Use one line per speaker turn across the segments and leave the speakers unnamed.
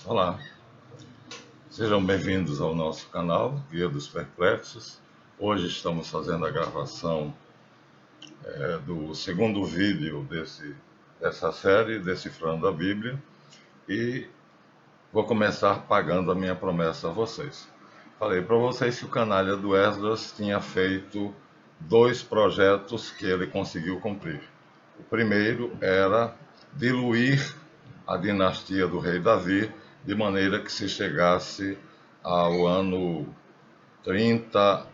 Olá, sejam bem-vindos ao nosso canal Guia dos Perplexos. Hoje estamos fazendo a gravação do segundo vídeo dessa série, Decifrando a Bíblia, e vou começar pagando a minha promessa a vocês. Falei para vocês que o canalha do Esdras tinha feito 2 projetos que ele conseguiu cumprir. O primeiro era diluir a dinastia do rei Davi, de maneira que se chegasse ao ano 30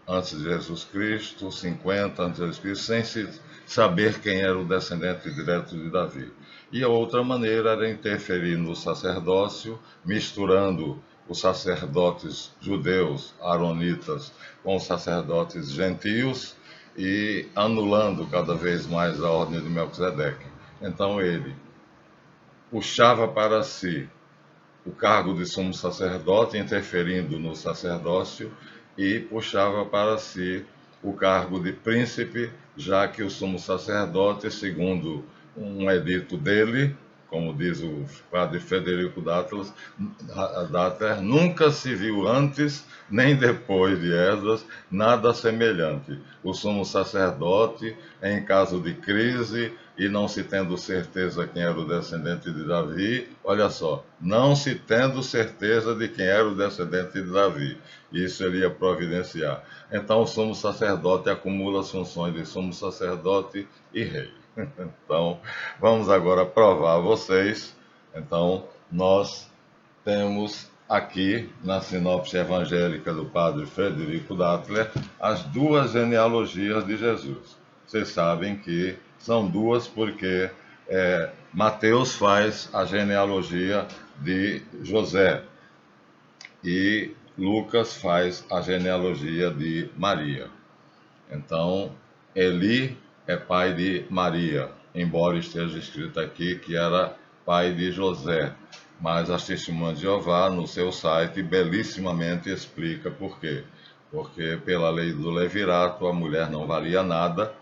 antes de Jesus Cristo, 50 antes de Jesus Cristo, sem se saber quem era o descendente direto de Davi. E a outra maneira era interferir no sacerdócio, misturando os sacerdotes judeus, aronitas, com os sacerdotes gentios e anulando cada vez mais a ordem de Melquisedeque. Então ele puxava para si o cargo de sumo sacerdote, interferindo no sacerdócio, e puxava para si o cargo de príncipe, já que o sumo sacerdote, segundo um edito dele, como diz o padre Frederico Dattler, nunca se viu antes nem depois de Esdras nada semelhante. O sumo sacerdote, em caso de crise e não se tendo certeza quem era o descendente de Davi, olha só, não se tendo certeza de quem era o descendente de Davi, isso ele ia providenciar. Então o sumo sacerdote acumula as funções de sumo sacerdote e rei. Então, vamos agora provar a vocês. Então, nós temos aqui, na sinopse evangélica do padre Frederico Dattler, as 2 genealogias de Jesus. Vocês sabem que são 2 porque Mateus faz a genealogia de José e Lucas faz a genealogia de Maria. Então, Eli é pai de Maria, embora esteja escrito aqui que era pai de José. Mas as Testemunhas de Jeová, no seu site, belíssimamente explica por quê. Porque pela lei do levirato, a mulher não valia nada,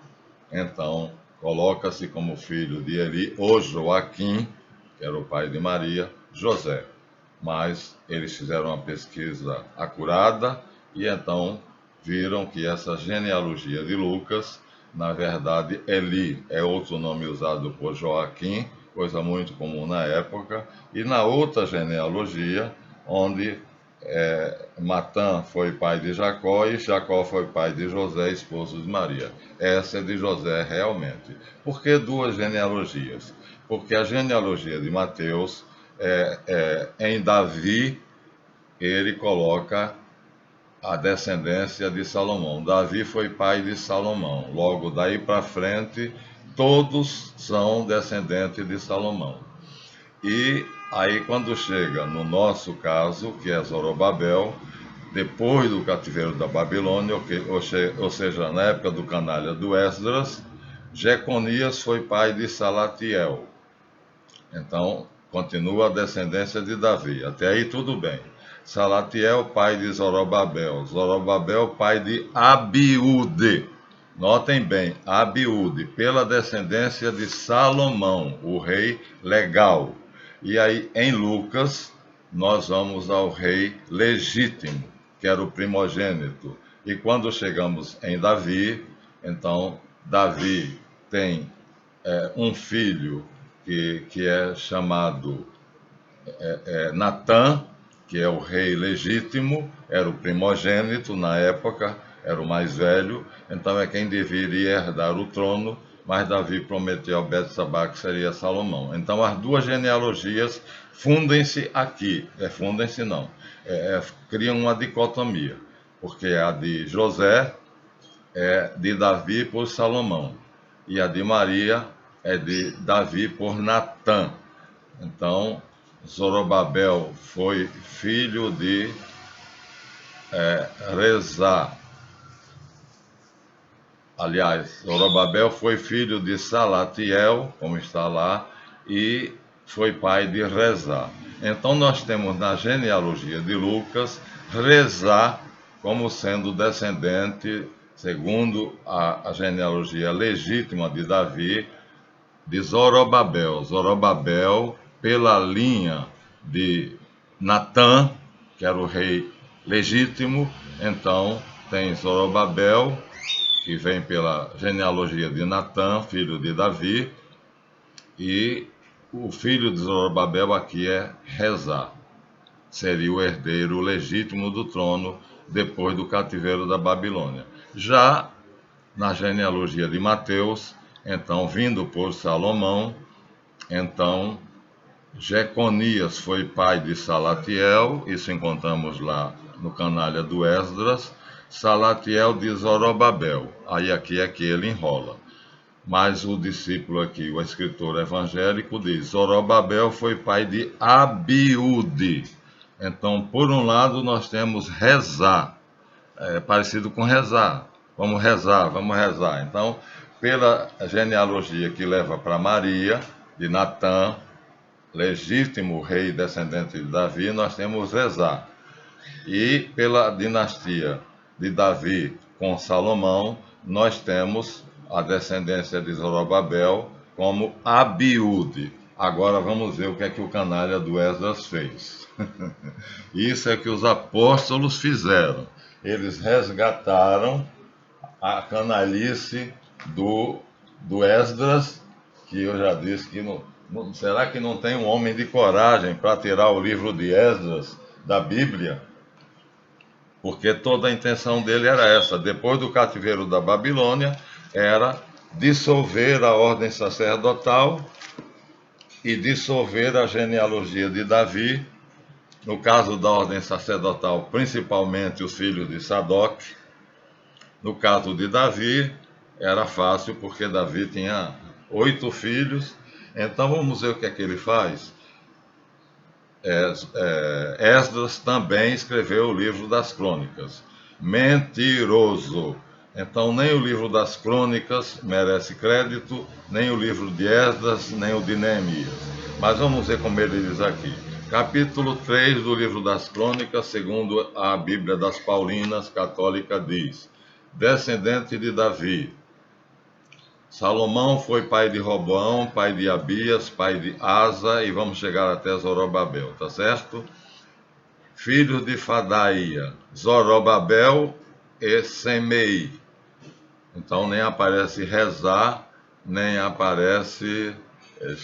então coloca-se como filho de Eli, ou Joaquim, que era o pai de Maria, José. Mas eles fizeram uma pesquisa acurada e então viram que essa genealogia de Lucas, na verdade, Eli é outro nome usado por Joaquim, coisa muito comum na época, e na outra genealogia, onde Matã foi pai de Jacó e Jacó foi pai de José, esposo de Maria. Essa é de José realmente. Por que 2 genealogias? Porque a genealogia de Mateus, em Davi, ele coloca a descendência de Salomão. Davi foi pai de Salomão. Logo daí para frente, todos são descendentes de Salomão. E aí quando chega no nosso caso, que é Zorobabel, depois do cativeiro da Babilônia, ou seja, na época do canalha do Esdras, Jeconias foi pai de Salatiel. Então, continua a descendência de Davi. Até aí tudo bem. Salatiel, pai de Zorobabel. Zorobabel, pai de Abiúde. Notem bem, Abiúde, pela descendência de Salomão, o rei legal. E aí, em Lucas, nós vamos ao rei legítimo, que era o primogênito. E quando chegamos em Davi, então, Davi tem um filho que é chamado Natã, que é o rei legítimo, era o primogênito na época, era o mais velho, então é quem deveria herdar o trono, mas Davi prometeu a Betsabá que seria Salomão. Então as 2 genealogias fundem-se aqui, fundem-se não, criam uma dicotomia, porque a de José é de Davi por Salomão, e a de Maria é de Davi por Natã. Então, Zorobabel foi filho de Rezá. Aliás, Zorobabel foi filho de Salatiel, como está lá, e foi pai de Rezá. Então, nós temos na genealogia de Lucas, Rezá como sendo descendente, segundo a genealogia legítima de Davi, de Zorobabel. Zorobabel, pela linha de Natã, que era o rei legítimo. Então tem Zorobabel, que vem pela genealogia de Natã, filho de Davi, e o filho de Zorobabel aqui é Rezá, seria o herdeiro legítimo do trono depois do cativeiro da Babilônia. Já na genealogia de Mateus, então vindo por Salomão, então Jeconias foi pai de Salatiel, isso encontramos lá no canalha do Esdras, Salatiel de Zorobabel, aí aqui é que ele enrola. Mas o discípulo aqui, o escritor evangélico, diz: Zorobabel foi pai de Abiúde. Então, por um lado, nós temos rezar, parecido com rezar. Vamos rezar, vamos rezar. Então, pela genealogia que leva para Maria, de Natã, legítimo rei descendente de Davi, nós temos rezar. E pela dinastia de Davi com Salomão, nós temos a descendência de Zorobabel como Abiúde. Agora vamos ver o que é que o canalha do Esdras fez. Isso é que os apóstolos fizeram. Eles resgataram a canalice do Esdras, que eu já disse que será que não tem um homem de coragem para tirar o livro de Esdras da Bíblia? Porque toda a intenção dele era essa. Depois do cativeiro da Babilônia, era dissolver a ordem sacerdotal e dissolver a genealogia de Davi. No caso da ordem sacerdotal, principalmente os filhos de Sadoc. No caso de Davi, era fácil, porque Davi tinha 8 filhos. Então vamos ver o que é que ele faz. Esdras também escreveu o livro das crônicas. Mentiroso! Então nem o livro das crônicas merece crédito, nem o livro de Esdras, nem o de Neemias. Mas vamos ver como ele diz aqui. Capítulo 3 do livro das crônicas, segundo a Bíblia das Paulinas católica, diz: descendente de Davi. Salomão foi pai de Roboão, pai de Abias, pai de Asa, e vamos chegar até Zorobabel, tá certo? Filhos de Fadaía, Zorobabel e Semei. Então nem aparece rezar, nem aparece,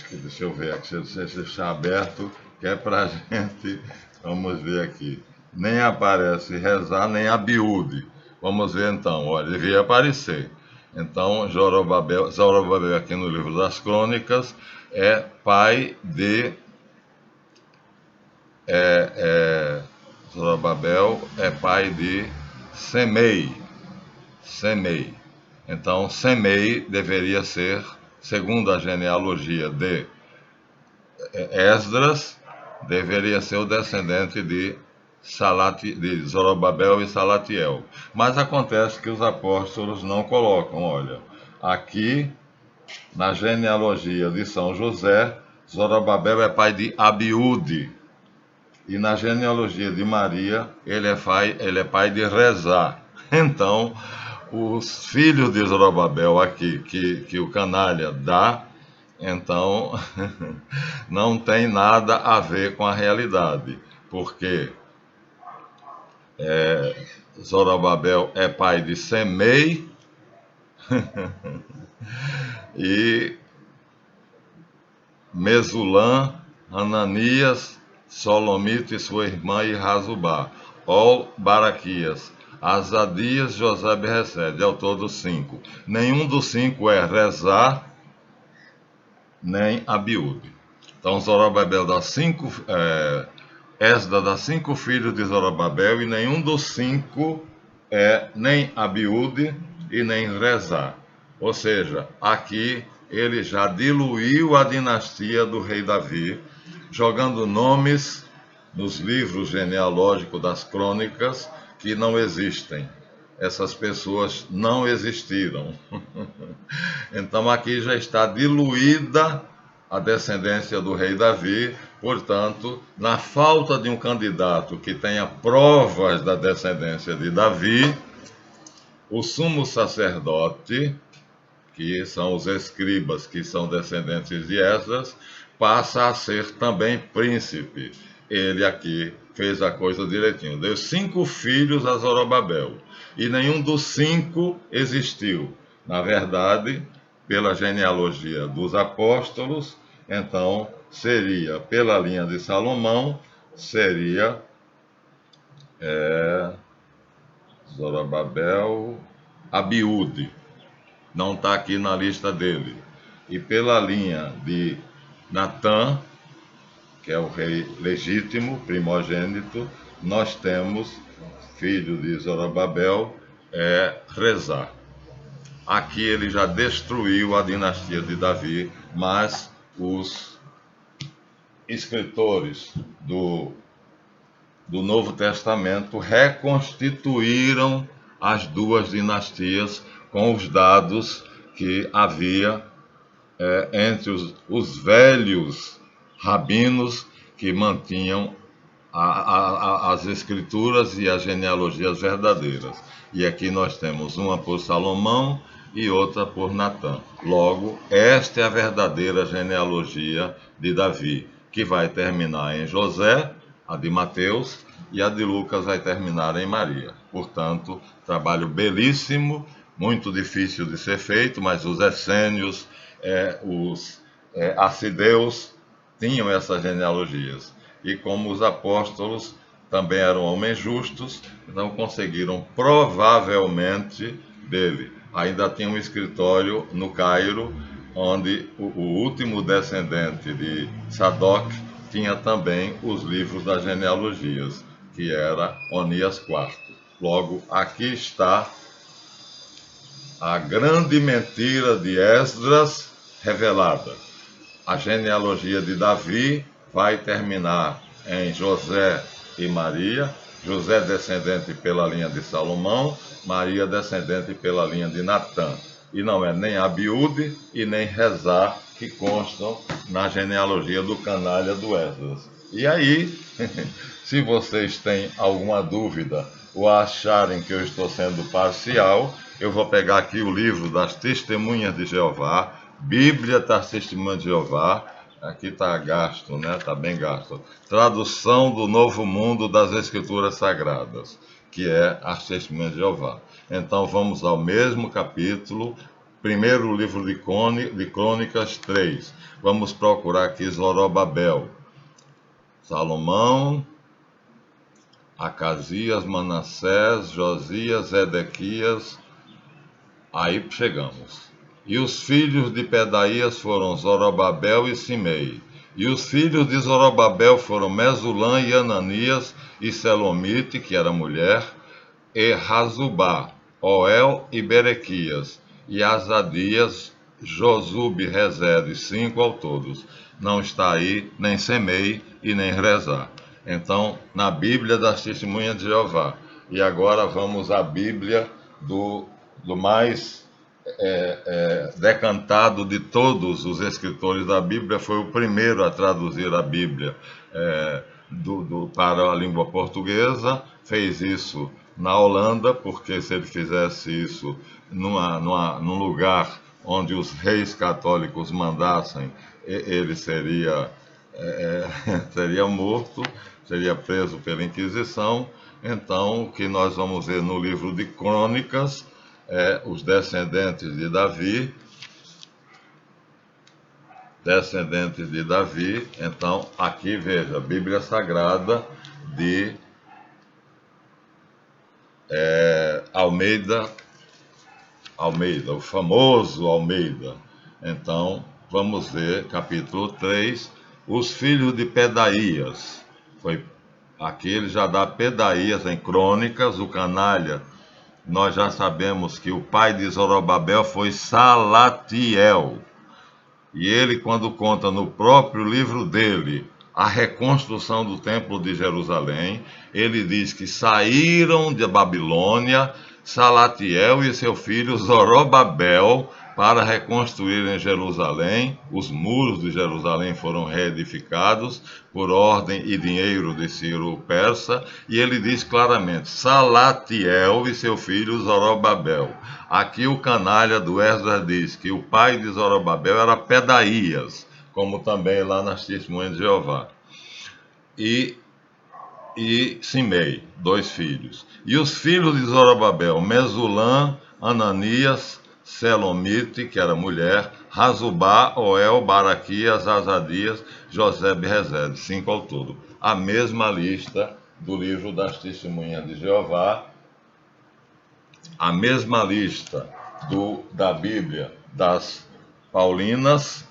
deixa eu ver aqui, deixa eu deixar aberto, que é pra gente, vamos ver aqui. Nem aparece rezar, nem Abiúde. Vamos ver então, olha, devia aparecer. Então, Zorobabel aqui no livro das crônicas é pai de... Zorobabel é pai de Semei. Semei. Então, Semei deveria ser, segundo a genealogia de Esdras, deveria ser o descendente de Zorobabel e Salatiel. Mas acontece que os apóstolos não colocam, olha, aqui na genealogia de São José, Zorobabel é pai de Abiúde, e na genealogia de Maria, ele é pai de Rezá. Então, os filhos de Zorobabel aqui, que o canalha dá, então, não tem nada a ver com a realidade, porque Zorobabel é pai de Semei e Mesulã, Ananias, Solomito e sua irmã e Razubá, Ol, Baraquias, Azadias, José Berrecede, ao todo 5. Nenhum dos 5 é Rezá, nem Abiúde. Então Zorobabel dá 5... Esdras dá 5 filhos de Zorobabel, e nenhum dos 5 é nem Abiúde e nem Rezá. Ou seja, aqui ele já diluiu a dinastia do rei Davi, jogando nomes nos livros genealógicos das crônicas que não existem. Essas pessoas não existiram. Então aqui já está diluída a descendência do rei Davi. Portanto, na falta de um candidato que tenha provas da descendência de Davi, o sumo sacerdote, que são os escribas, que são descendentes de Esdras, passa a ser também príncipe. ele aqui fez a coisa direitinho. Deu 5 filhos a Zorobabel, e nenhum dos 5 existiu. Na verdade, pela genealogia dos apóstolos, então seria, pela linha de Salomão, seria Zorobabel, Abiúde, não está aqui na lista dele. E pela linha de Natã, que é o rei legítimo, primogênito, nós temos, filho de Zorobabel, Rezá. Aqui ele já destruiu a dinastia de Davi, mas os escritores do Novo Testamento reconstituíram as duas dinastias com os dados que havia entre os velhos rabinos que mantinham as escrituras e as genealogias verdadeiras. E aqui nós temos uma por Salomão e outra por Natã. Logo, esta é a verdadeira genealogia de Davi, que vai terminar em José, a de Mateus, e a de Lucas vai terminar em Maria. Portanto, trabalho belíssimo, muito difícil de ser feito, mas os essênios, os assideus tinham essas genealogias. E como os apóstolos também eram homens justos, então conseguiram provavelmente dele. Ainda tinha um escritório no Cairo, onde o último descendente de Sadoc tinha também os livros das genealogias, que era Onias IV. Logo, aqui está a grande mentira de Esdras revelada. A genealogia de Davi vai terminar em José e Maria, José descendente pela linha de Salomão, Maria descendente pela linha de Natã. E não é nem Abiúde e nem Rezá que constam na genealogia do canalha do Esdras. E aí, se vocês têm alguma dúvida ou acharem que eu estou sendo parcial, eu vou pegar aqui o livro das Testemunhas de Jeová, Bíblia das Testemunhas de Jeová. Aqui está gasto, né? Está bem gasto. Tradução do Novo Mundo das Escrituras Sagradas, que é as Testemunhas de Jeová. Então vamos ao mesmo capítulo, primeiro livro de Crônicas 3. Vamos procurar aqui Zorobabel, Salomão, Acasias, Manassés, Josias, Edequias. Aí chegamos. E os filhos de Pedaías foram Zorobabel e Simei. E os filhos de Zorobabel foram Mesulã e Ananias e Selomite, que era mulher, e Razubá, Oel e Berequias, e Azadias, Josube, Rezede, 5 ao todos. Não está aí nem Semei e nem Rezá. Então, na Bíblia das Testemunhas de Jeová. E agora vamos à Bíblia do mais decantado de todos os escritores da Bíblia, foi o primeiro a traduzir a Bíblia para a língua portuguesa. Fez isso na Holanda, porque se ele fizesse isso num lugar onde os reis católicos mandassem, ele seria morto, seria preso pela Inquisição. Então, o que nós vamos ver no livro de Crônicas os descendentes de Davi. Então, aqui veja, Bíblia Sagrada de Almeida, o famoso Almeida. Então, vamos ver, capítulo 3, os filhos de Pedaías. Aqui ele já dá Pedaías em Crônicas, o canalha. Nós já sabemos que o pai de Zorobabel foi Salatiel. E ele, quando conta no próprio livro dele a reconstrução do templo de Jerusalém, ele diz que saíram de Babilônia Salatiel e seu filho Zorobabel para reconstruir em Jerusalém. Os muros de Jerusalém foram reedificados por ordem e dinheiro de Ciro Persa, e ele diz claramente, Salatiel e seu filho Zorobabel. Aqui o canalha do Esdras diz que o pai de Zorobabel era Pedaías, como também lá nas Testemunhas de Jeová. e Simei, 2 filhos. E os filhos de Zorobabel, Mesulã, Ananias, Selomite, que era mulher, Razubá, Oel, Baraquias, Azadias, Josebe e Rezede, 5 ao todo. A mesma lista do livro das Testemunhas de Jeová, a mesma lista da Bíblia das Paulinas,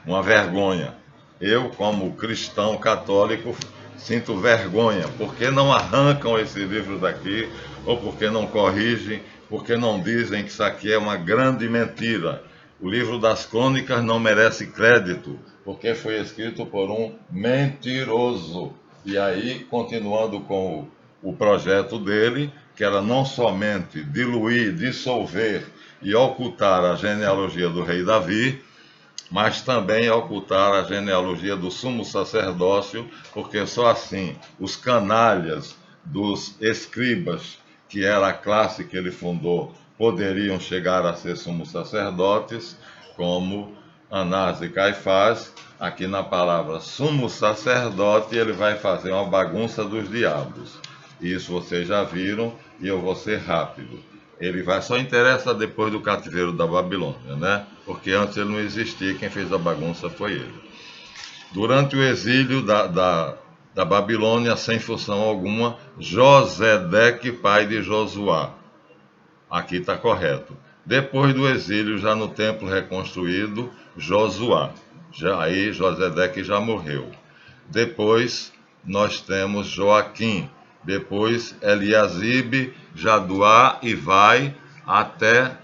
uma vergonha. Eu, como cristão católico, sinto vergonha, porque não arrancam esse livro daqui, ou porque não corrigem, porque não dizem que isso aqui é uma grande mentira. O livro das Crônicas não merece crédito, porque foi escrito por um mentiroso. E aí, continuando com o projeto dele, que era não somente diluir, dissolver e ocultar a genealogia do rei Davi, mas também ocultar a genealogia do sumo sacerdócio, porque só assim os canalhas dos escribas, que era a classe que ele fundou, poderiam chegar a ser sumos sacerdotes, como Anás e Caifás. Aqui na palavra sumo sacerdote, ele vai fazer uma bagunça dos diabos. Isso vocês já viram, e eu vou ser rápido. Ele só interessa depois do cativeiro da Babilônia, né? Porque antes ele não existia, quem fez a bagunça foi ele. Durante o exílio da Babilônia, sem função alguma, Josedeque, pai de Josuá. Aqui está correto. Depois do exílio, já no templo reconstruído, Josuá. Aí Josedeque já morreu. Depois nós temos Joaquim. Depois Eliasibe, Jaduá e vai até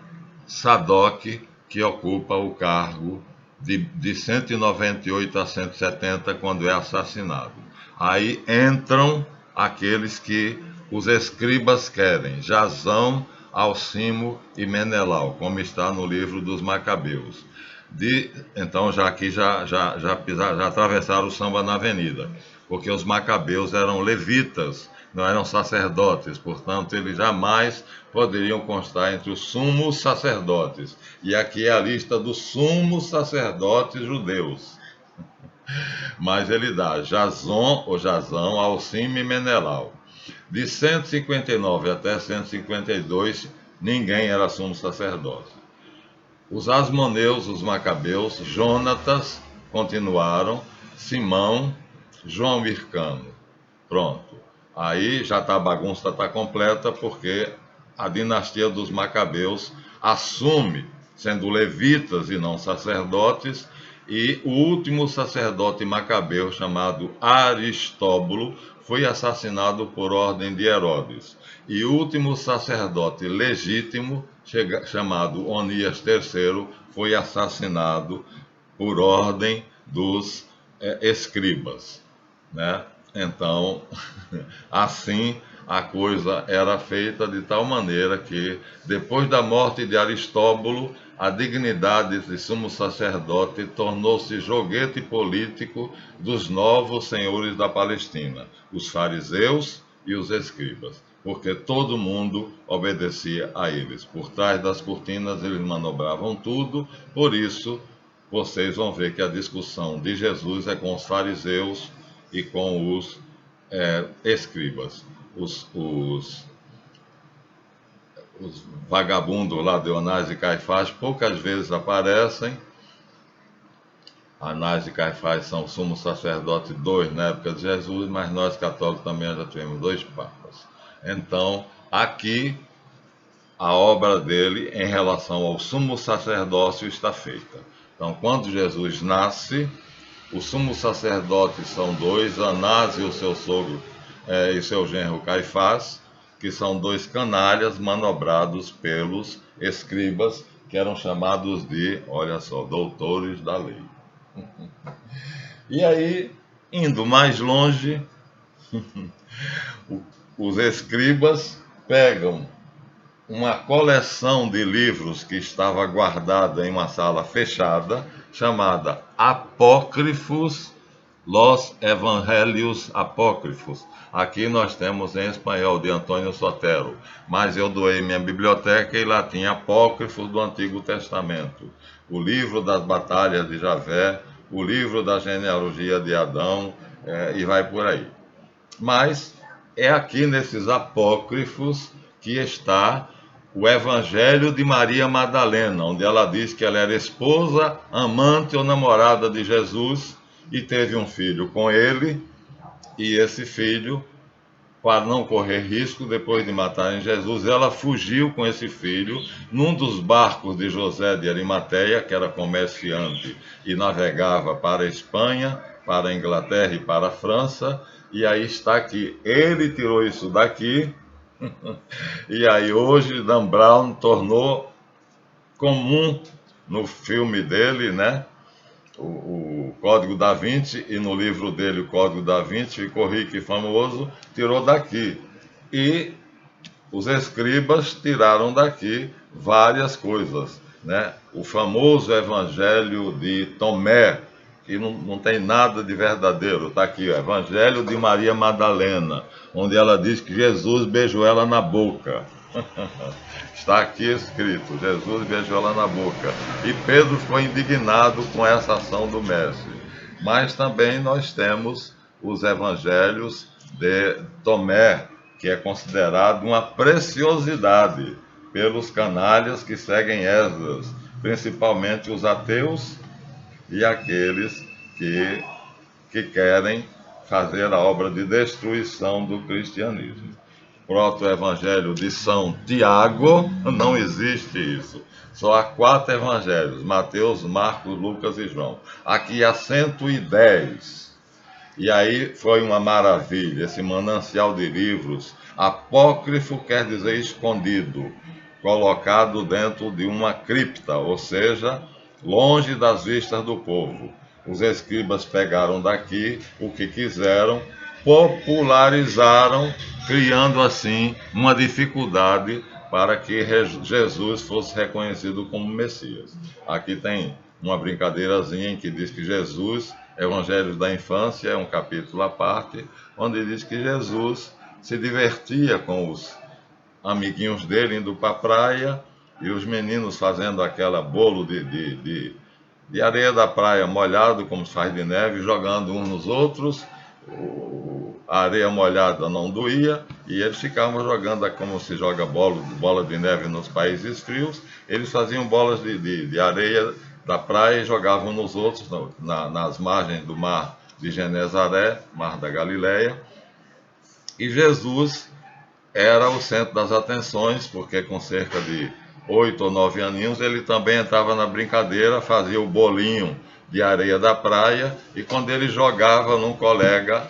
Sadoc, que ocupa o cargo de 198 a 170 quando é assassinado. Aí entram aqueles que os escribas querem, Jazão, Alcimo e Menelau, como está no livro dos Macabeus. Então já aqui já atravessaram o samba na avenida, porque os Macabeus eram levitas, não eram sacerdotes, portanto eles jamais poderiam constar entre os sumos sacerdotes. E aqui é a lista dos sumos sacerdotes judeus. Mas ele dá Jazão, Alcimo e Menelau. De 159 até 152, ninguém era sumo sacerdote. Os asmoneus, os macabeus, Jonatas continuaram, Simão, João Hircano. Pronto. Aí já a bagunça está completa, porque a dinastia dos macabeus assume, sendo levitas e não sacerdotes, e o último sacerdote macabeu, chamado Aristóbulo, foi assassinado por ordem de Herodes. E o último sacerdote legítimo, chamado Onias III, foi assassinado por ordem dos escribas, né? Então, assim a coisa era feita de tal maneira que, depois da morte de Aristóbulo, a dignidade de sumo sacerdote tornou-se joguete político dos novos senhores da Palestina, os fariseus e os escribas, porque todo mundo obedecia a eles. Por trás das cortinas eles manobravam tudo, por isso vocês vão ver que a discussão de Jesus é com os fariseus e com os escribas. Os vagabundos lá de Anás e Caifás poucas vezes aparecem. Anás e Caifás são sumos sacerdotes 2 na época de Jesus, mas nós católicos também já tivemos 2 papas. Então, aqui, a obra dele em relação ao sumo sacerdócio está feita. Então, quando Jesus nasce, os sumos sacerdotes são 2, Anás e o seu sogro e seu genro Caifás, que são 2 canalhas manobrados pelos escribas, que eram chamados de, olha só, doutores da lei. E aí, indo mais longe, os escribas pegam uma coleção de livros que estava guardada em uma sala fechada, chamada Apócrifos, Los Evangelhos Apócrifos. Aqui nós temos em espanhol, de Antônio Sotero, mas eu doei minha biblioteca e lá tinha Apócrifos do Antigo Testamento, o livro das batalhas de Javé, o livro da genealogia de Adão, e vai por aí. Mas é aqui nesses apócrifos que está o Evangelho de Maria Madalena, onde ela diz que ela era esposa, amante ou namorada de Jesus e teve um filho com ele, e esse filho, para não correr risco, depois de matarem Jesus, ela fugiu com esse filho num dos barcos de José de Arimateia, que era comerciante e navegava para a Espanha, para a Inglaterra e para a França. E aí está aqui, ele tirou isso daqui, e aí hoje Dan Brown tornou comum no filme dele, né? O Código da Vinci, e no livro dele, o Código da Vinci, ficou rico e famoso, tirou daqui. E os escribas tiraram daqui várias coisas, né? O famoso Evangelho de Tomé, que não tem nada de verdadeiro, está aqui, o Evangelho de Maria Madalena, onde ela diz que Jesus beijou ela na boca. Está aqui escrito, Jesus beijou ela na boca. E Pedro ficou indignado com essa ação do mestre. Mas também nós temos os evangelhos de Tomé, que é considerado uma preciosidade pelos canalhas que seguem Esdras, principalmente os ateus e aqueles que querem fazer a obra de destruição do cristianismo. Proto-evangelho de São Tiago, não existe isso. Só há 4 evangelhos: Mateus, Marcos, Lucas e João. Aqui há 110. E aí foi uma maravilha, esse manancial de livros. Apócrifo quer dizer escondido, colocado dentro de uma cripta, ou seja, longe das vistas do povo. Os escribas pegaram daqui o que quiseram, popularizaram, criando assim uma dificuldade para que Jesus fosse reconhecido como Messias. Aqui tem uma brincadeirazinha em que diz que Jesus, Evangelhos da Infância, é um capítulo à parte, onde diz que Jesus se divertia com os amiguinhos dele indo para a praia e os meninos fazendo aquela bolo de areia da praia molhado, como se faz de neve, jogando uns nos outros. A areia molhada não doía e eles ficavam jogando como se joga bola de neve nos países frios. Eles faziam bolas de areia da praia e jogavam nos outros, nas margens do mar de Genezaré, mar da Galileia. E Jesus era o centro das atenções, porque com cerca de 8 ou 9 aninhos ele também entrava na brincadeira, fazia o bolinho de areia da praia, e quando ele jogava num colega,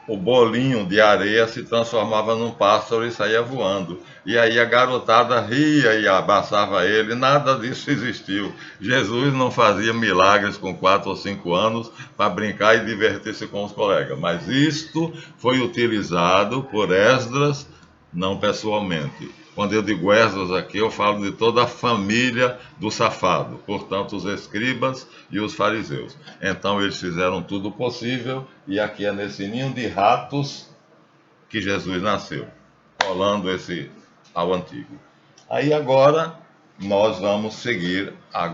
o bolinho de areia se transformava num pássaro e saía voando. E aí a garotada ria e abraçava ele, nada disso existiu. Jesus não fazia milagres com 4 ou 5 anos para brincar e divertir-se com os colegas. Mas isto foi utilizado por Esdras, não pessoalmente. Quando eu digo Esdras aqui, eu falo de toda a família do safado, portanto, os escribas e os fariseus. Então, eles fizeram tudo possível, e aqui é nesse ninho de ratos que Jesus nasceu, colando esse ao antigo. Aí agora, nós vamos seguir a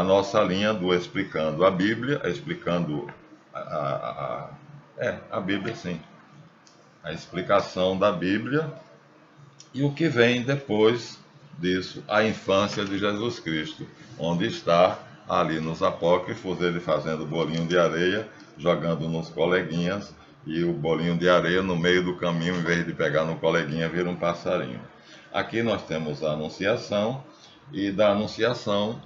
nossa linha do explicando a Bíblia, explicando a Bíblia, sim. A explicação da Bíblia e o que vem depois disso, a infância de Jesus Cristo, onde está ali nos apócrifos, ele fazendo bolinho de areia, jogando nos coleguinhas, e o bolinho de areia no meio do caminho, em vez de pegar no coleguinha, vira um passarinho. Aqui nós temos a Anunciação, e da Anunciação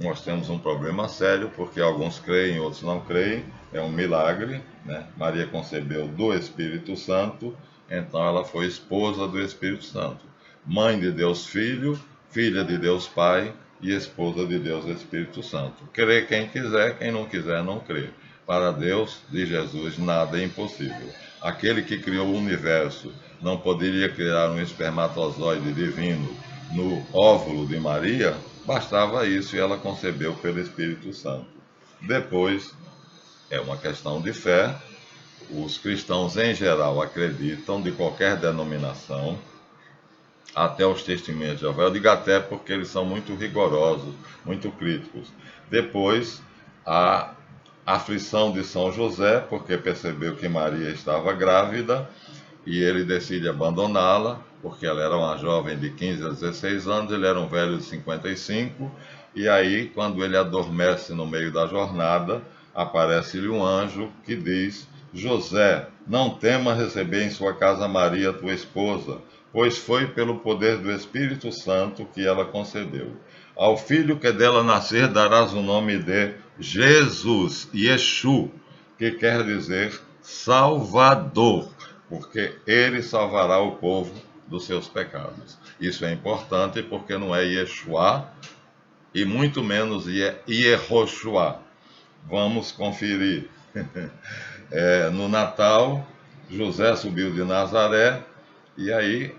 nós temos um problema sério, porque alguns creem, outros não creem, é um milagre, né? Maria concebeu do Espírito Santo, então ela foi esposa do Espírito Santo. Mãe de Deus Filho, filha de Deus Pai e esposa de Deus Espírito Santo. Crê quem quiser, quem não quiser não crê. Para Deus, de Jesus, nada é impossível. Aquele que criou o universo não poderia criar um espermatozoide divino no óvulo de Maria? Bastava isso e ela concebeu pelo Espírito Santo. Depois, é uma questão de fé. Os cristãos em geral acreditam, de qualquer denominação, até os testemunhas de Jeová. Eu digo até porque eles são muito rigorosos, muito críticos. Depois, há aflição de São José, porque percebeu que Maria estava grávida e ele decide abandoná-la, porque ela era uma jovem de 15 a 16 anos, ele era um velho de 55, e aí, quando ele adormece no meio da jornada, aparece-lhe um anjo que diz: José, não tema receber em sua casa Maria, tua esposa, pois foi pelo poder do Espírito Santo que ela concedeu. Ao filho que dela nascer darás o nome de Jesus, Yeshu, que quer dizer Salvador, porque ele salvará o povo dos seus pecados. Isso é importante porque não é Yeshua e muito menos Yehoshua. Vamos conferir. No Natal, José subiu de Nazaré e aí,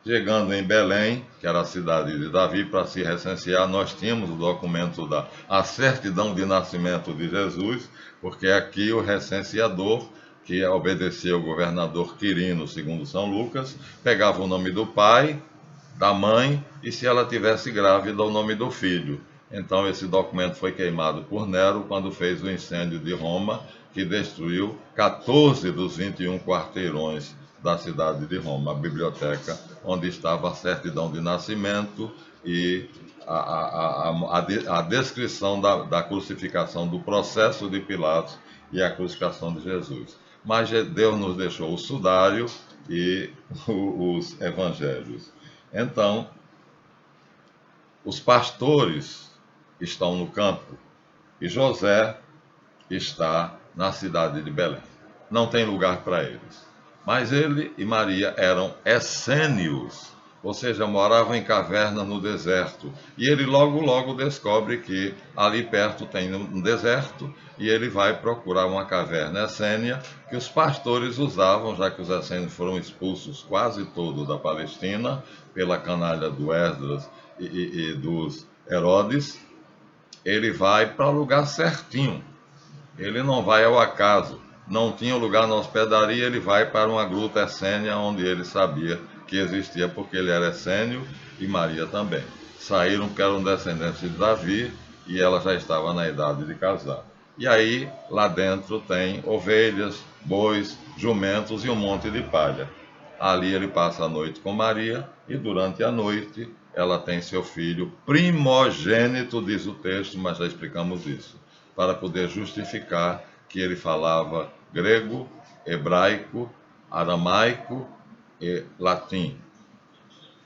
chegando em Belém, que era a cidade de Davi, para se recensear, nós tínhamos o documento a certidão de nascimento de Jesus, porque aqui o recenseador, que obedecia ao governador Quirino, segundo São Lucas, pegava o nome do pai, da mãe, e se ela tivesse grávida, o nome do filho. Então esse documento foi queimado por Nero quando fez o incêndio de Roma, que destruiu 14 dos 21 quarteirões da cidade de Roma, a biblioteca onde estava a certidão de nascimento e a descrição da crucificação, do processo de Pilatos e a crucificação de Jesus. Mas Deus nos deixou o sudário e os evangelhos. Então, os pastores estão no campo e José está na cidade de Belém. Não tem lugar para eles. Mas ele e Maria eram essênios, ou seja, moravam em cavernas no deserto. E ele logo descobre que ali perto tem um deserto e ele vai procurar uma caverna essênia que os pastores usavam, já que os essênios foram expulsos quase todos da Palestina pela canalha do Esdras e dos Herodes. Ele vai para o lugar certinho. Ele não vai ao acaso. Não tinha lugar na hospedaria, ele vai para uma gruta essênia onde ele sabia que existia, porque ele era essênio e Maria também. Saíram porque eram descendentes de Davi e ela já estava na idade de casar. E aí, lá dentro tem ovelhas, bois, jumentos e um monte de palha. Ali ele passa a noite com Maria e durante a noite ela tem seu filho primogênito, diz o texto, mas já explicamos isso, para poder justificar que ele falava grego, hebraico, aramaico e latim.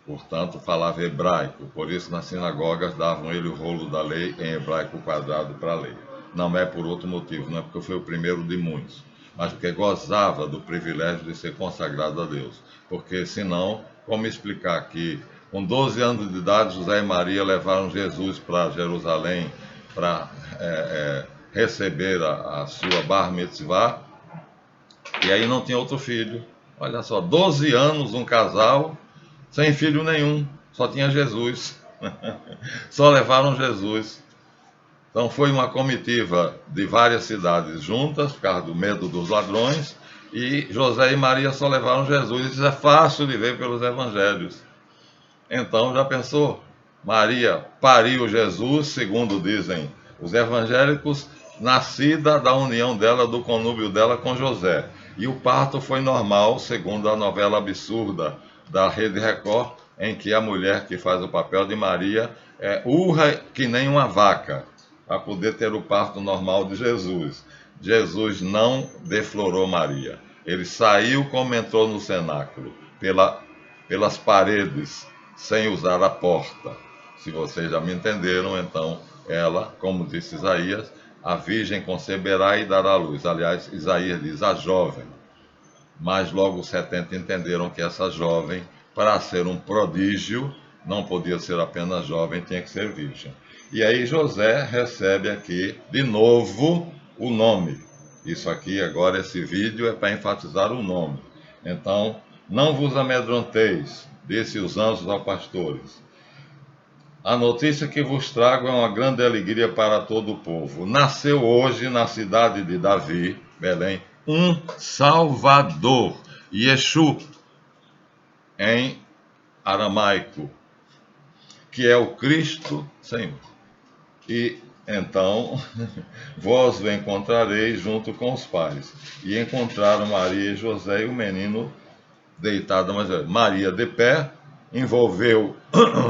Portanto, falava hebraico. Por isso, nas sinagogas davam ele o rolo da lei em hebraico quadrado para ler. Não é por outro motivo, não é porque foi o primeiro de muitos, mas porque gozava do privilégio de ser consagrado a Deus. Porque, senão, como explicar que com 12 anos de idade, José e Maria levaram Jesus para Jerusalém para receber a sua bar mitzvah, e aí não tinha outro filho. Olha só, 12 anos, um casal, sem filho nenhum, só tinha Jesus. Só levaram Jesus. Então foi uma comitiva de várias cidades juntas, por causa do medo dos ladrões, e José e Maria só levaram Jesus. Isso é fácil de ver pelos evangelhos. Então, já pensou? Maria pariu Jesus, segundo dizem os evangélicos, nascida da união dela, do conúbio dela com José. E o parto foi normal, segundo a novela absurda da Rede Record, em que a mulher que faz o papel de Maria urra que nem uma vaca, para poder ter o parto normal de Jesus. Jesus não deflorou Maria. Ele saiu como entrou no cenáculo, pelas paredes, sem usar a porta. Se vocês já me entenderam, então ela, como disse Isaías, a virgem conceberá e dará à luz. Aliás, Isaías diz a jovem. Mas logo os 70 entenderam que essa jovem, para ser um prodígio, não podia ser apenas jovem, tinha que ser virgem. E aí José recebe aqui, de novo, o nome. Isso aqui agora, esse vídeo, é para enfatizar o nome. Então, não vos amedronteis, disse os anjos aos pastores. A notícia que vos trago é uma grande alegria para todo o povo. Nasceu hoje na cidade de Davi, Belém, um Salvador, Yeshu, em aramaico, que é o Cristo Senhor. E Então, vós o encontrareis junto com os pais. E encontraram Maria e José e o menino deitado, mas Maria de pé, envolveu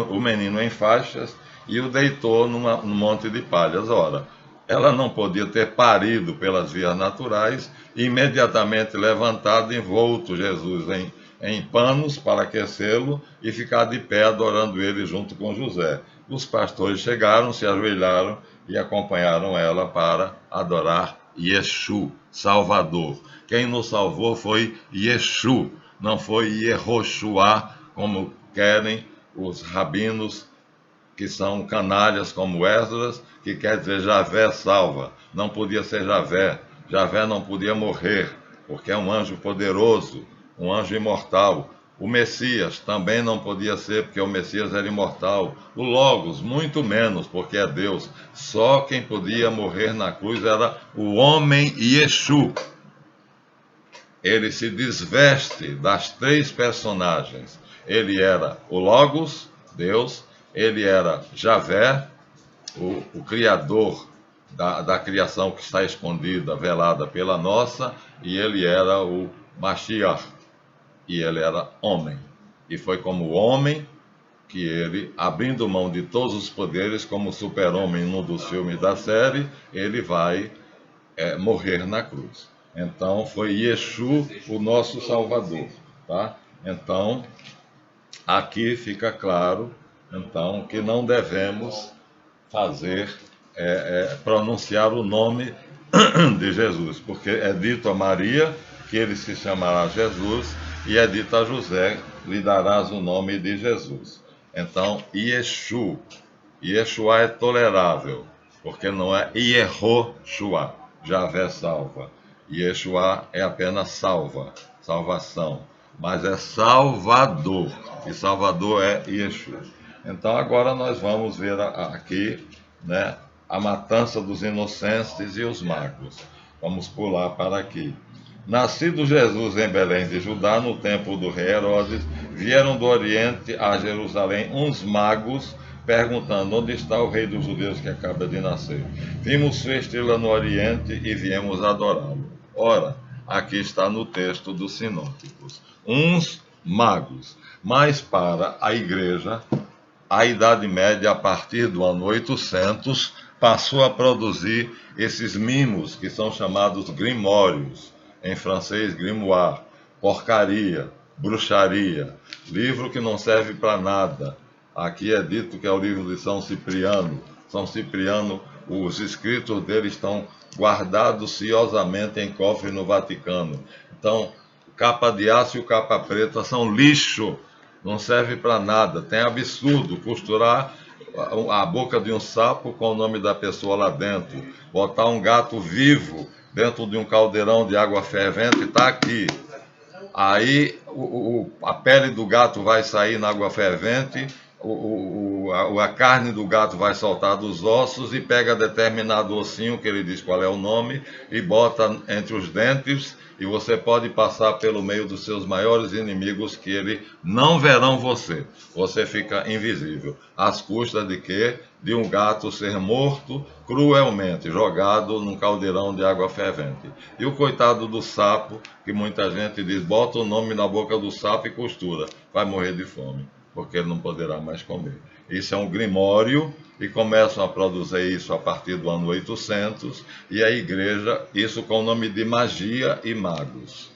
o menino em faixas e o deitou num monte de palhas. Ora, ela não podia ter parido pelas vias naturais, e imediatamente levantado, envolto Jesus em panos para aquecê-lo e ficar de pé adorando ele junto com José. Os pastores chegaram, se ajoelharam e acompanharam ela para adorar Yeshu, Salvador. Quem nos salvou foi Yeshu, não foi Yehoshua, como querem os rabinos que são canalhas como Esdras, que quer dizer Javé salva. Não podia ser Javé. Javé não podia morrer, porque é um anjo poderoso, um anjo imortal. O Messias também não podia ser, porque o Messias era imortal. O Logos, muito menos, porque é Deus. Só quem podia morrer na cruz era o homem Yeshu. Ele se desveste das três personagens. Ele era o Logos, Deus, ele era Javé, o Criador da criação que está escondida, velada pela nossa, e ele era o Mashiach, e ele era homem. E foi como homem que ele, abrindo mão de todos os poderes, como super-homem num dos filmes da série, ele vai morrer na cruz. Então foi Yeshu o nosso Salvador, tá? Então aqui fica claro, então, que não devemos fazer pronunciar o nome de Jesus, porque é dito a Maria que ele se chamará Jesus, e é dito a José, lhe darás o nome de Jesus. Então, Yeshu, Yeshua é tolerável, porque não é Yehoshua, Javé salva. Yeshua é apenas salva, salvação, mas é Salvador, e Salvador é Yeshua. Então agora nós vamos ver aqui, né, a matança dos inocentes e os magos. Vamos pular para aqui. Nascido Jesus em Belém de Judá, no tempo do rei Herodes, vieram do Oriente a Jerusalém uns magos, perguntando: onde está o rei dos judeus que acaba de nascer? Vimos sua estrela no Oriente e viemos adorá-lo. Ora, aqui está no texto dos sinóticos. Uns magos, mas para a igreja, a Idade Média, a partir do ano 800, passou a produzir esses mimos que são chamados grimórios, em francês grimoire, porcaria, bruxaria, livro que não serve para nada. Aqui é dito que é o livro de São Cipriano. São Cipriano, os escritos dele estão guardados ciosamente em cofre no Vaticano. Então, capa de aço e capa preta são lixo, não serve para nada. Tem absurdo costurar a boca de um sapo com o nome da pessoa lá dentro, botar um gato vivo dentro de um caldeirão de água fervente, está aqui. Aí a pele do gato vai sair na água fervente, a carne do gato vai soltar dos ossos e pega determinado ossinho, que ele diz qual é o nome, e bota entre os dentes, e você pode passar pelo meio dos seus maiores inimigos, que eles não verão você. Você fica invisível. Às custas de quê? De um gato ser morto cruelmente, jogado num caldeirão de água fervente. E o coitado do sapo, que muita gente diz, bota o nome na boca do sapo e costura, vai morrer de fome, porque ele não poderá mais comer. Isso é um grimório, e começam a produzir isso a partir do ano 800, e a igreja, isso com o nome de magia e magos.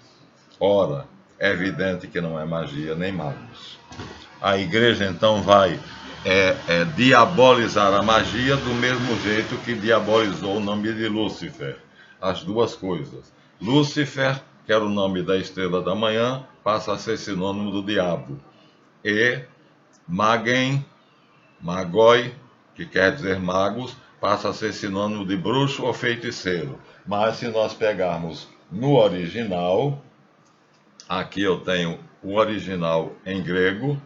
Ora, é evidente que não é magia nem magos. A igreja então vai diabolizar a magia do mesmo jeito que diabolizou o nome de Lúcifer. As duas coisas. Lúcifer, que era o nome da estrela da manhã, passa a ser sinônimo do diabo. E Magen, Magoi, que quer dizer magos, passa a ser sinônimo de bruxo ou feiticeiro. Mas se nós pegarmos no original, aqui eu tenho o original em grego.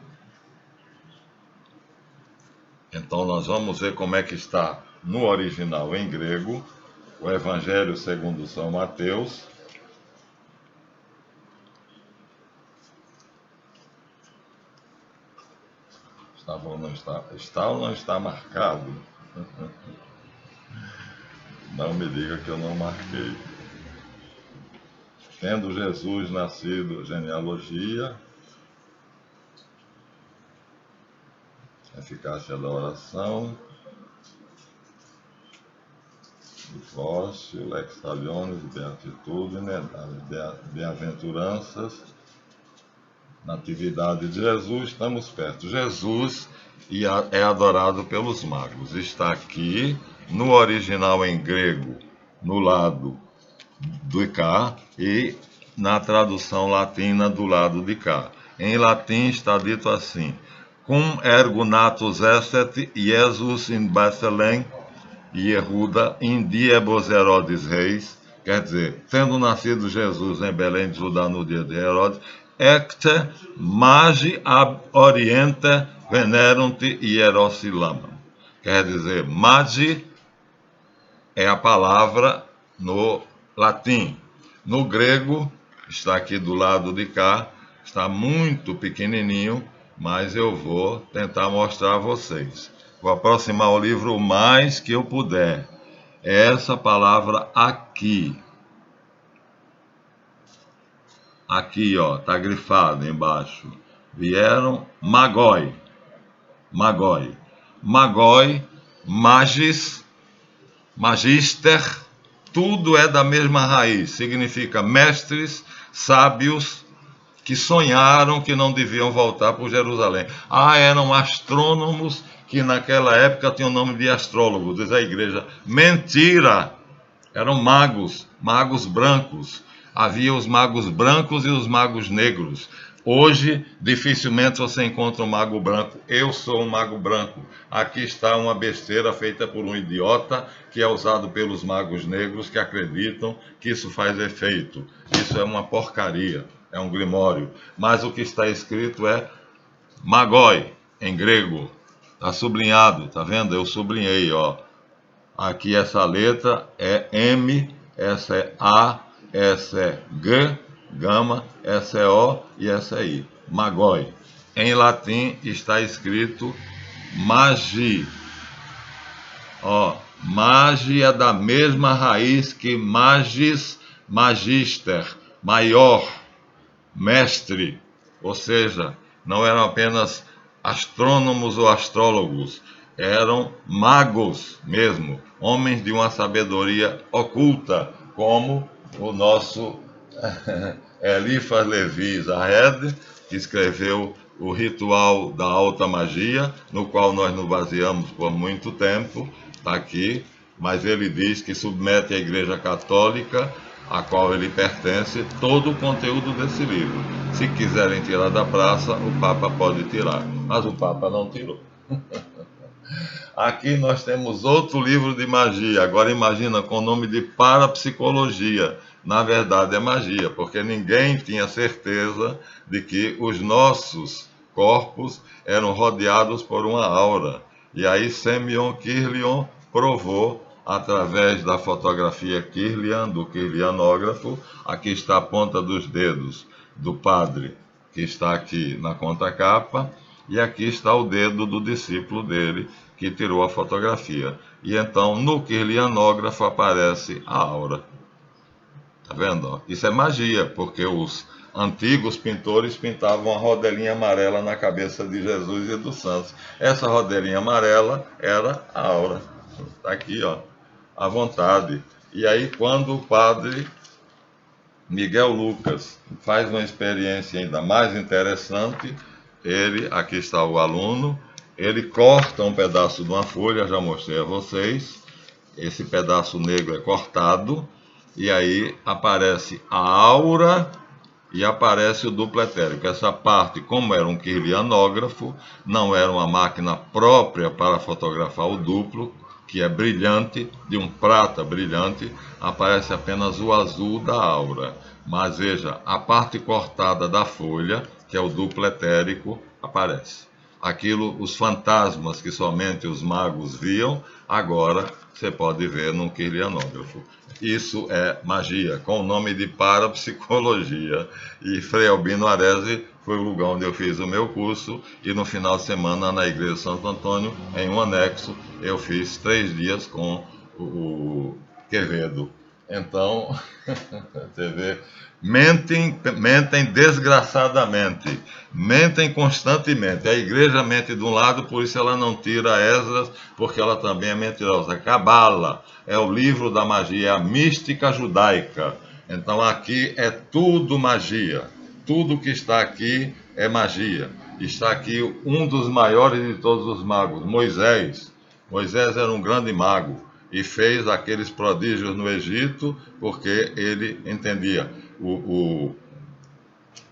Então nós vamos ver como é que está no original em grego, o Evangelho segundo São Mateus. Está ou não está? Está ou não está marcado? Não me diga que eu não marquei. Tendo Jesus nascido, genealogia, eficácia da oração, divórcio, lex talionis, beatitudine, bem-aventuranças, natividade de Jesus, estamos perto. Jesus é adorado pelos magos. Está aqui no original em grego, no lado de cá, e na tradução latina do lado de cá. Em latim está dito assim: cum ergo natus esset Jesus in Bethlehem Yehuda in diebos Herodes reis, quer dizer, tendo nascido Jesus em Belém de Judá no dia de Herodes, ecte magi ab oriente venerunt Hierosilamam. Quer dizer, magi é a palavra no latim. No grego, está aqui do lado de cá, está muito pequenininho, mas eu vou tentar mostrar a vocês. Vou aproximar o livro o mais que eu puder. É essa palavra aqui. Aqui, ó, está grifado embaixo. Vieram magoi. Magoi. Magoi, magis, magister, tudo é da mesma raiz. Significa mestres, sábios, que sonharam que não deviam voltar por Jerusalém. Eram astrônomos que naquela época tinham o nome de astrólogos, diz a igreja. Mentira! Eram magos, magos brancos. Havia os magos brancos e os magos negros. Hoje, dificilmente você encontra um mago branco. Eu sou um mago branco. Aqui está uma besteira feita por um idiota que é usado pelos magos negros que acreditam que isso faz efeito. Isso é uma porcaria, é um grimório. Mas o que está escrito é magoi, em grego. Está sublinhado, tá vendo? Eu sublinhei, ó. Aqui essa letra é M, essa é A, essa é G, gama, essa é O e essa é I. Magoi. Em latim está escrito magi. Ó, magi é da mesma raiz que magis, magister, maior, mestre. Ou seja, não eram apenas astrônomos ou astrólogos, eram magos mesmo, homens de uma sabedoria oculta, como o nosso Eliphas Levi Zahed, que escreveu o Ritual da Alta Magia, no qual nós nos baseamos por muito tempo, está aqui, mas ele diz que submete à Igreja Católica, a qual ele pertence, todo o conteúdo desse livro. Se quiserem tirar da praça, o Papa pode tirar, mas o Papa não tirou. Aqui nós temos outro livro de magia, agora imagina com o nome de Parapsicologia. Na verdade é magia, porque ninguém tinha certeza de que os nossos corpos eram rodeados por uma aura. E aí Semyon Kirlian provou, através da fotografia Kirlian, do kirlianógrafo. Aqui está a ponta dos dedos do padre, que está aqui na contracapa, e aqui está o dedo do discípulo dele, que tirou a fotografia. E então, no kirlianógrafo aparece a aura. Tá vendo? Isso é magia, porque os antigos pintores pintavam uma rodelinha amarela na cabeça de Jesus e dos santos. Essa rodelinha amarela era a aura. Está aqui, ó, à vontade. E aí, quando o padre Miguel Lucas faz uma experiência ainda mais interessante, aqui está o aluno, ele corta um pedaço de uma folha, já mostrei a vocês, esse pedaço negro é cortado, e aí aparece a aura e aparece o duplo etérico. Essa parte, como era um kirlianógrafo, não era uma máquina própria para fotografar o duplo, que é brilhante, de um prata brilhante, aparece apenas o azul da aura. Mas veja, a parte cortada da folha, que é o duplo etérico, aparece. Aquilo, os fantasmas que somente os magos viam, agora você pode ver num kirlianógrafo. Isso é magia, com o nome de parapsicologia. E Frei Albino Arese foi o lugar onde eu fiz o meu curso, e no final de semana, na Igreja de Santo Antônio, em um anexo, eu fiz 3 dias com o Quevedo. Então, você vê, mentem desgraçadamente, mentem constantemente. A igreja mente de um lado, por isso ela não tira Esdras, porque ela também é mentirosa. Cabala é o livro da magia, é a mística judaica. Então aqui é tudo magia. Tudo que está aqui é magia. Está aqui um dos maiores de todos os magos, Moisés. Moisés era um grande mago e fez aqueles prodígios no Egito porque ele entendia. O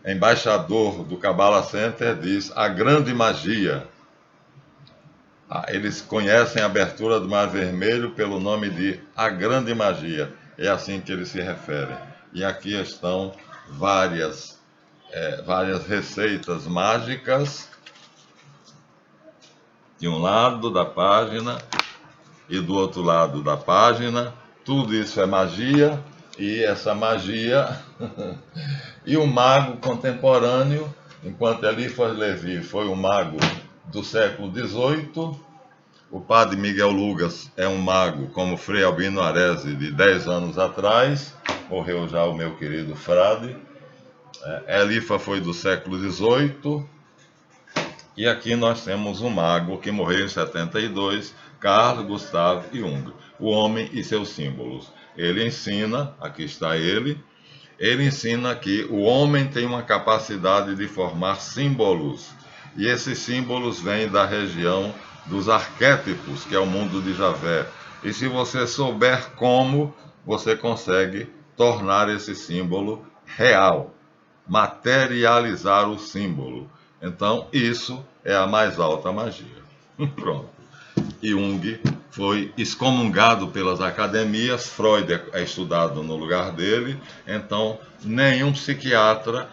embaixador do Kabbalah Center diz a grande magia. Eles conhecem a abertura do Mar Vermelho pelo nome de a grande magia. É assim que eles se referem. E aqui estão várias receitas mágicas de um lado da página e do outro lado da página. Tudo isso é magia, e essa magia e o mago contemporâneo, enquanto Eliphas Levi foi um mago do século XVIII, o padre Miguel Lugas é um mago como Frei Albino Arese de 10 anos atrás, morreu já o meu querido frade. Eliphas foi do século XVIII, e aqui nós temos um mago que morreu em 72, Carl Gustav Jung, o homem e seus símbolos. Ele ensina, aqui está ele ensina que o homem tem uma capacidade de formar símbolos, e esses símbolos vêm da região dos arquétipos, que é o mundo de Javé. E se você souber como, você consegue tornar esse símbolo real, materializar o símbolo. Então, isso é a mais alta magia. Pronto. Jung foi excomungado pelas academias, Freud é estudado no lugar dele, então nenhum psiquiatra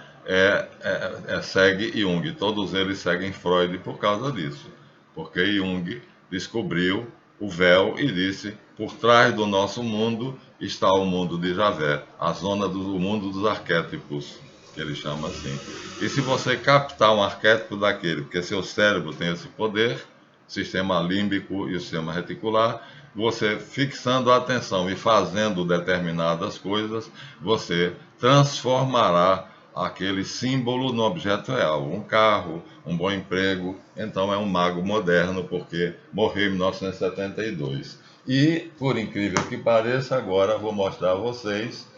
segue Jung, todos eles seguem Freud por causa disso, porque Jung descobriu o véu e disse, por trás do nosso mundo está o mundo de Javé, a zona do mundo dos arquétipos, que ele chama assim. E se você captar um arquétipo daquele, porque seu cérebro tem esse poder, sistema límbico e o sistema reticular, você fixando a atenção e fazendo determinadas coisas, você transformará aquele símbolo no objeto real. Um carro, um bom emprego. Então é um mago moderno, porque morreu em 1972. E, por incrível que pareça, agora vou mostrar a vocês.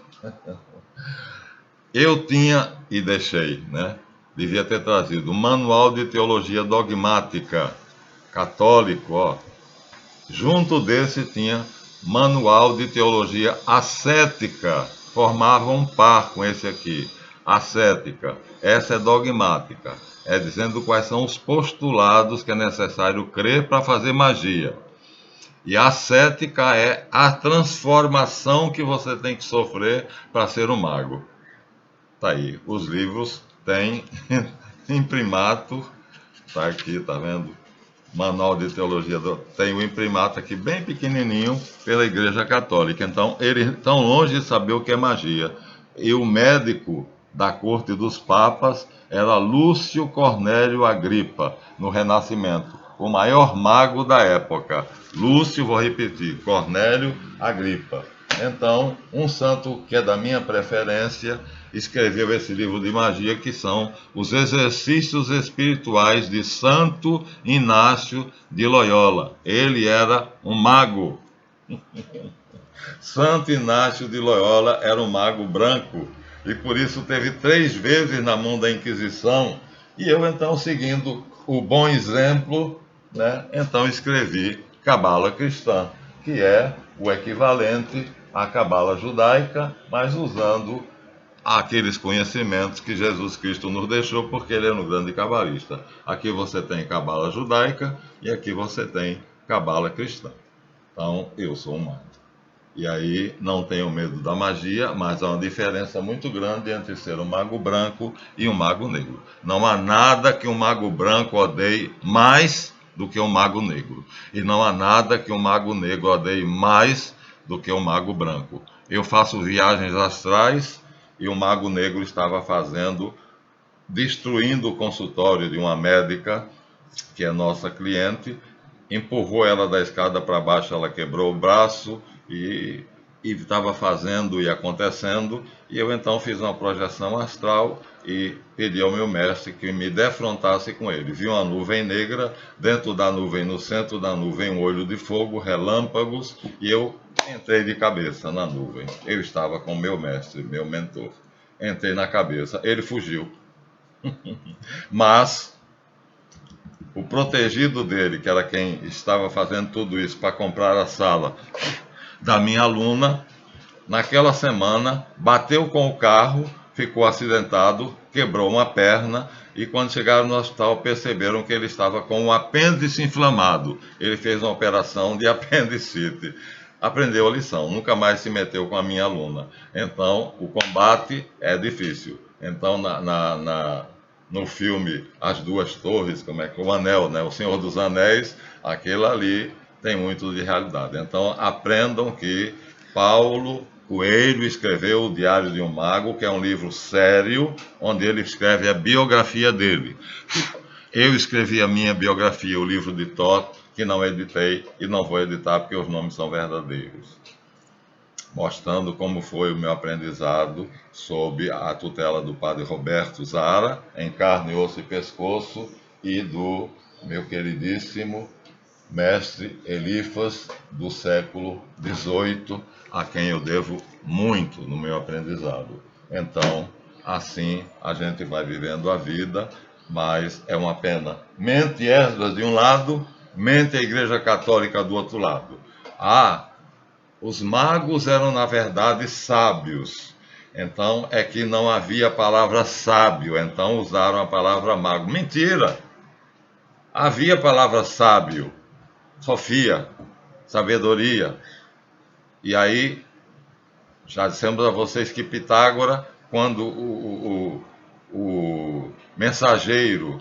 Eu tinha e deixei, né? Devia ter trazido o Manual de Teologia Dogmática católico, ó. Junto desse tinha Manual de Teologia Ascética, formava um par com esse aqui. Ascética, essa é dogmática, é dizendo quais são os postulados que é necessário crer para fazer magia. E a ascética é a transformação que você tem que sofrer para ser um mago. Tá aí, os livros têm imprimato, tá aqui, tá vendo? Manual de Teologia, tem o imprimato aqui bem pequenininho pela Igreja Católica. Então, eles estão longe de saber o que é magia. E o médico da corte dos papas era Lúcio Cornélio Agripa, no Renascimento, o maior mago da época. Lúcio, vou repetir, Cornélio Agripa. Então, um santo que é da minha preferência escreveu esse livro de magia, que são os exercícios espirituais de Santo Inácio de Loyola. Ele era um mago. Santo Inácio de Loyola era um mago branco, e por isso teve 3 vezes na mão da Inquisição. E eu, então, seguindo o bom exemplo, né, então escrevi Cabala Cristã, que é o equivalente à Cabala Judaica, mas usando aqueles conhecimentos que Jesus Cristo nos deixou, porque ele era um grande cabalista. Aqui você tem Cabala Judaica e aqui você tem Cabala Cristã. Então, eu sou um mago. E aí, não tenho medo da magia, mas há uma diferença muito grande entre ser um mago branco e um mago negro. Não há nada que um mago branco odeie mais do que um mago negro. E não há nada que um mago negro odeie mais do que um mago branco. Eu faço viagens astrais e o mago negro estava destruindo o consultório de uma médica, que é nossa cliente, empurrou ela da escada para baixo, ela quebrou o braço e e estava fazendo e acontecendo, e eu então fiz uma projeção astral e pedi ao meu mestre que me defrontasse com ele. Vi uma nuvem negra, dentro da nuvem, no centro da nuvem, um olho de fogo, relâmpagos, e eu entrei de cabeça na nuvem. Eu estava com meu mestre, meu mentor. Entrei na cabeça, ele fugiu. Mas o protegido dele, que era quem estava fazendo tudo isso para comprar a sala da minha aluna, naquela semana bateu com o carro, ficou acidentado, quebrou uma perna e quando chegaram no hospital perceberam que ele estava com um apêndice inflamado. Ele fez uma operação de apendicite. Aprendeu a lição, nunca mais se meteu com a minha aluna. Então, o combate é difícil. Então, no filme As Duas Torres, como é que o Anel, né? O Senhor dos Anéis, aquele ali tem muito de realidade. Então, aprendam que Paulo Coelho escreveu O Diário de um Mago, que é um livro sério, onde ele escreve a biografia dele. Eu escrevi a minha biografia, o livro de Tó, que não editei e não vou editar porque os nomes são verdadeiros. Mostrando como foi o meu aprendizado sob a tutela do padre Roberto Zara, em carne, osso e pescoço, e do meu queridíssimo mestre Elifas, do século XVIII, a quem eu devo muito no meu aprendizado. Então, assim a gente vai vivendo a vida, mas é uma pena. Mente Esdras de um lado, mente a Igreja Católica do outro lado. Os magos eram, na verdade, sábios. Então, é que não havia a palavra sábio, então usaram a palavra mago. Mentira! Havia a palavra sábio, Sofia, sabedoria. E aí, já dissemos a vocês que Pitágoras, quando o mensageiro,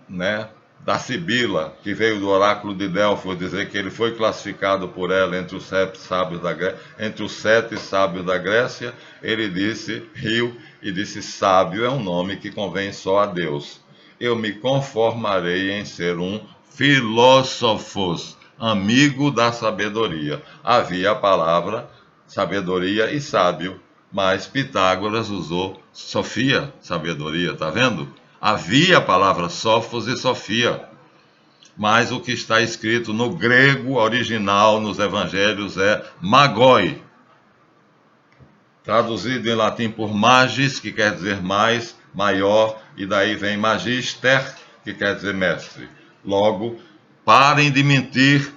né, da Sibila, que veio do oráculo de Delfos, dizer que ele foi classificado por ela entre os sete sábios da Grécia, ele riu e disse: sábio é um nome que convém só a Deus. Eu me conformarei em ser um filósofos, amigo da sabedoria. Havia a palavra sabedoria e sábio, mas Pitágoras usou Sofia, sabedoria, tá vendo? Havia a palavra sofos e sofia, mas o que está escrito no grego original nos evangelhos é magoi, traduzido em latim por magis, que quer dizer mais, maior, e daí vem magister, que quer dizer mestre. Logo, parem de mentir,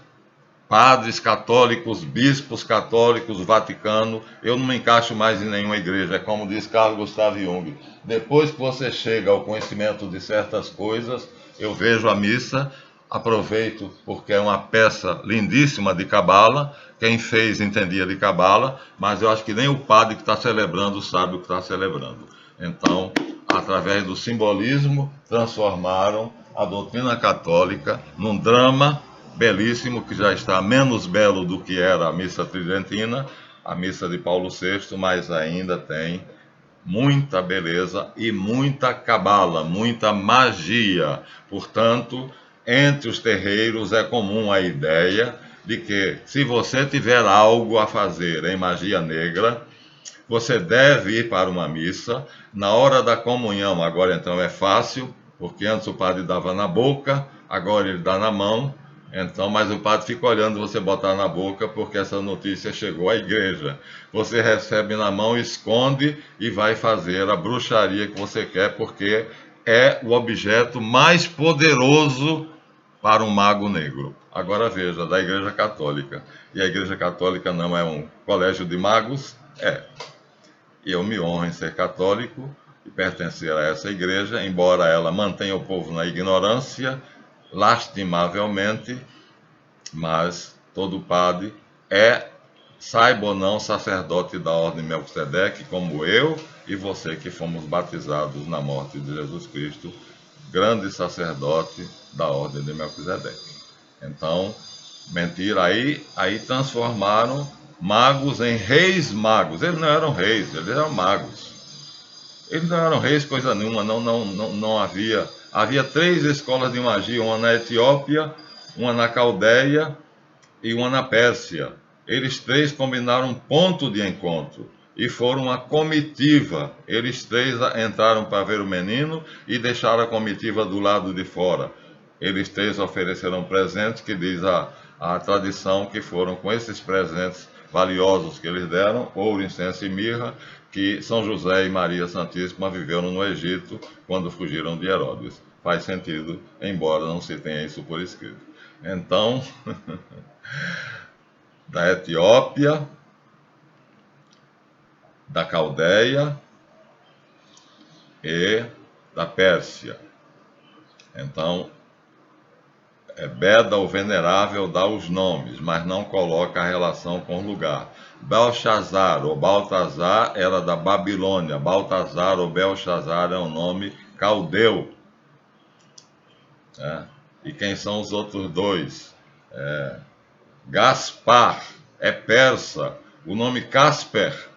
padres católicos, bispos católicos, Vaticano. Eu não me encaixo mais em nenhuma igreja. É como diz Carl Gustav Jung: depois que você chega ao conhecimento de certas coisas, eu vejo a missa, aproveito porque é uma peça lindíssima de cabala. Quem fez entendia de cabala, mas eu acho que nem o padre que está celebrando sabe o que está celebrando. Então, através do simbolismo, transformaram a doutrina católica num drama belíssimo, que já está menos belo do que era a missa tridentina, a missa de Paulo VI, mas ainda tem muita beleza e muita cabala, muita magia. Portanto, entre os terreiros é comum a ideia de que, se você tiver algo a fazer em magia negra, você deve ir para uma missa. Na hora da comunhão, agora então é fácil, porque antes o padre dava na boca, agora ele dá na mão. Então, mas o padre fica olhando você botar na boca, porque essa notícia chegou à igreja. Você recebe na mão, esconde e vai fazer a bruxaria que você quer, porque é o objeto mais poderoso para um mago negro. Agora veja, da Igreja Católica. E a Igreja Católica não é um colégio de magos? É. E eu me honro em ser católico e pertencer a essa igreja, embora ela mantenha o povo na ignorância, lastimavelmente, mas todo padre é, saiba ou não, sacerdote da ordem de Melquisedeque, como eu e você que fomos batizados na morte de Jesus Cristo, grande sacerdote da ordem de Melquisedeque. Então, mentira, aí transformaram magos em reis magos. Eles não eram reis, eles eram magos. Eles não eram reis coisa nenhuma, não havia. Havia 3 escolas de magia, uma na Etiópia, uma na Caldeia e uma na Pérsia. Eles três combinaram um ponto de encontro e foram uma comitiva. Eles três entraram para ver o menino e deixaram a comitiva do lado de fora. Eles três ofereceram presentes, que diz a tradição que foram com esses presentes valiosos que eles deram, ouro, incenso e mirra, que São José e Maria Santíssima viveram no Egito quando fugiram de Herodes. Faz sentido, embora não se tenha isso por escrito. Então, da Etiópia, da Caldeia e da Pérsia. Então, Beda, o Venerável, dá os nomes, mas não coloca a relação com o lugar. Belshazzar ou Baltazar era da Babilônia. Baltazar ou Belshazzar é um nome caldeu. E quem são os outros dois? Gaspar é persa. O nome Casper,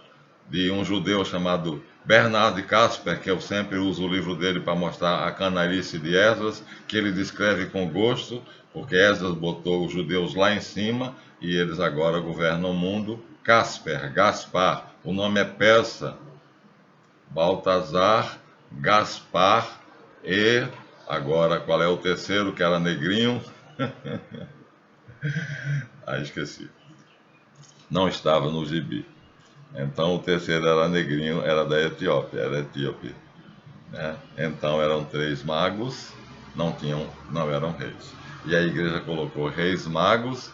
de um judeu chamado Bernard Casper, que eu sempre uso o livro dele para mostrar a canalice de Esdras, que ele descreve com gosto, porque Esdras botou os judeus lá em cima e eles agora governam o mundo. Casper, Gaspar, o nome é persa. Baltazar, Gaspar e agora qual é o terceiro que era negrinho? Esqueci. Não estava no gibi. Então o terceiro era negrinho, era da Etiópia, era etíope. Então eram três magos, não eram reis. E a igreja colocou reis magos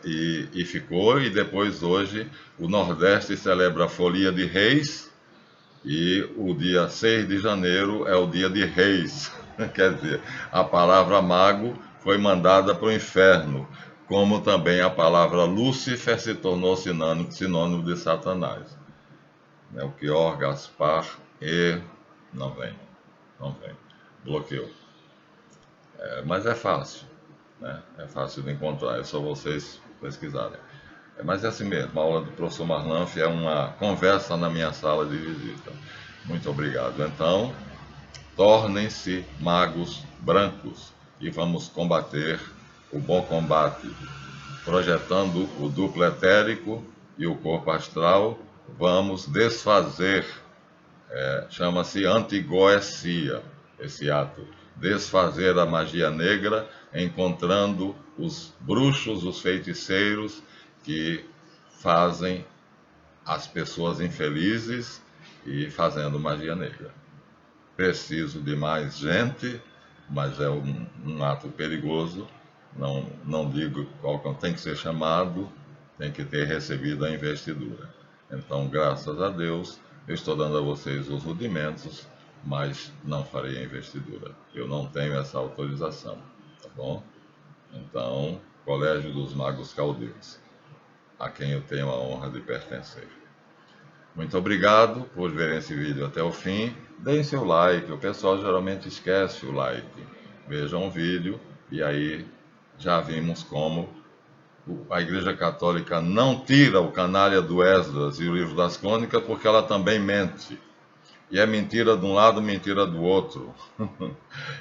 e ficou, e depois hoje o Nordeste celebra a Folia de Reis e o dia 6 de janeiro é o dia de Reis. Quer dizer, a palavra mago foi mandada para o inferno, como também a palavra Lúcifer se tornou sinônimo de Satanás. Melchior, Gaspar e... não vem, bloqueou. Mas é fácil, é fácil de encontrar, é só vocês pesquisarem. Mas é assim mesmo, a aula do professor Marlanf é uma conversa na minha sala de visita. Muito obrigado. Então, tornem-se magos brancos e vamos combater o bom combate, projetando o duplo etérico e o corpo astral. Vamos desfazer, chama-se antigoesia, esse ato, desfazer a magia negra, encontrando os bruxos, os feiticeiros que fazem as pessoas infelizes e fazendo magia negra. Preciso de mais gente, mas é um ato perigoso. Não digo qual tem que ser chamado, tem que ter recebido a investidura. Então, graças a Deus, eu estou dando a vocês os rudimentos, mas não farei a investidura. Eu não tenho essa autorização, tá bom? Então, Colégio dos Magos Caldeus, a quem eu tenho a honra de pertencer. Muito obrigado por verem esse vídeo até o fim. Deem seu like, o pessoal geralmente esquece o like. Vejam o vídeo e aí já vimos como a Igreja Católica não tira o canalha do Esdras e o livro das Crônicas porque ela também mente. E é mentira de um lado, mentira do outro.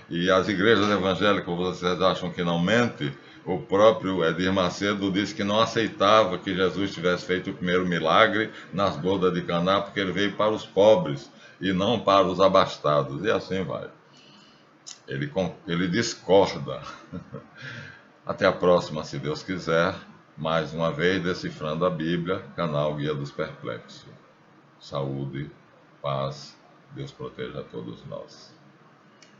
E as igrejas evangélicas, vocês acham que não mente? O próprio Edir Macedo disse que não aceitava que Jesus tivesse feito o primeiro milagre nas bodas de Caná, porque ele veio para os pobres e não para os abastados. E assim vai. Ele discorda. Até a próxima, se Deus quiser. Mais uma vez, Decifrando a Bíblia, canal Guia dos Perplexos. Saúde, paz, Deus proteja a todos nós.